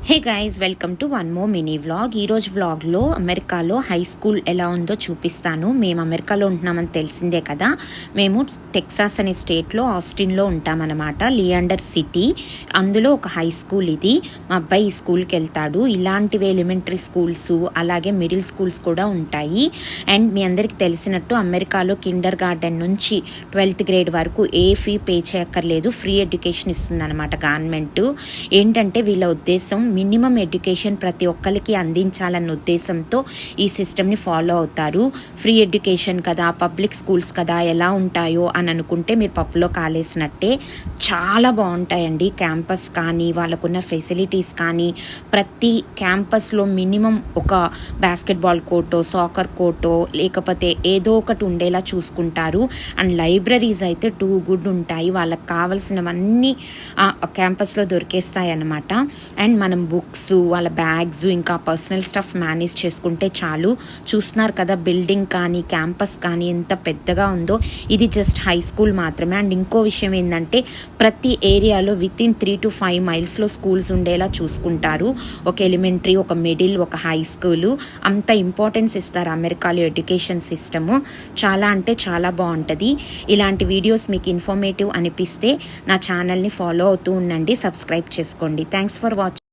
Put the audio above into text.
Hey guys, welcome to one more mini vlog. ఈరోజు వ్లాగ్లో అమెరికాలో హై స్కూల్ ఎలా ఉందో చూపిస్తాను. మేము అమెరికాలో ఉంటున్నామని తెలిసిందే కదా. మేము టెక్సాస్ అనే స్టేట్లో ఆస్టిన్లో ఉంటామన్నమాట, లియాండర్ సిటీ. అందులో ఒక హై స్కూల్ ఇది. మా అబ్బాయి ఈ స్కూల్కి వెళ్తాడు. ఇలాంటివి ఎలిమెంటరీ స్కూల్స్ అలాగే మిడిల్ స్కూల్స్ కూడా ఉంటాయి. అండ్ మీ అందరికీ తెలిసినట్టు అమెరికాలో కిండర్ గార్డెన్ నుంచి 12th grade వరకు ఏ ఫీ పే చేయక్కర్లేదు, ఫ్రీ ఎడ్యుకేషన్ ఇస్తుందన్నమాట గవర్నమెంట్. ఏంటంటే వీళ్ళ ఉద్దేశం మినిమం ఎడ్యుకేషన్ ప్రతి ఒక్కరికి అందించాలన్న ఉద్దేశంతో ఈ సిస్టమ్ని ఫాలో అవుతారు. ఫ్రీ ఎడ్యుకేషన్ కదా, పబ్లిక్ స్కూల్స్ కదా, ఎలా ఉంటాయో అని అనుకుంటే మీరు పప్పులో కాలేసినట్టే. చాలా బాగుంటాయండి క్యాంపస్ కానీ, వాళ్ళకున్న ఫెసిలిటీస్ కానీ. ప్రతి క్యాంపస్లో మినిమం ఒక బాస్కెట్బాల్ కోర్టో, సాకర్ కోర్టో లేకపోతే ఏదో ఒకటి ఉండేలా చూసుకుంటారు. అండ్ లైబ్రరీస్ అయితే టూ గుడ్ ఉంటాయి. వాళ్ళకి కావాల్సినవన్నీ క్యాంపస్లో దొరికేస్తాయి అన్నమాట. అండ్ మనం బుక్స్, వాళ్ళ బ్యాగ్స్, ఇంకా పర్సనల్ స్టఫ్ మేనేజ్ చేసుకుంటే చాలు. చూస్తున్నారు కదా బిల్డింగ్ కానీ క్యాంపస్ కానీ ఎంత పెద్దగా ఉందో. ఇది జస్ట్ హై స్కూల్ మాత్రమే. అండ్ ఇంకో విషయం ఏంటంటే ప్రతి ఏరియాలో వితిన్ 3 to 5 miles స్కూల్స్ ఉండేలా చూసుకుంటారు. ఒక ఎలిమెంటరీ, ఒక మిడిల్, ఒక హై స్కూలు. అంత ఇంపార్టెన్స్ ఇస్తారు అమెరికాలో ఎడ్యుకేషన్ సిస్టము. చాలా అంటే చాలా బాగుంటుంది. ఇలాంటి వీడియోస్ మీకు ఇన్ఫర్మేటివ్ అనిపిస్తే నా ఛానల్ని ఫాలో అవుతూ ఉండండి, సబ్స్క్రైబ్ చేసుకోండి. Thanks for watching.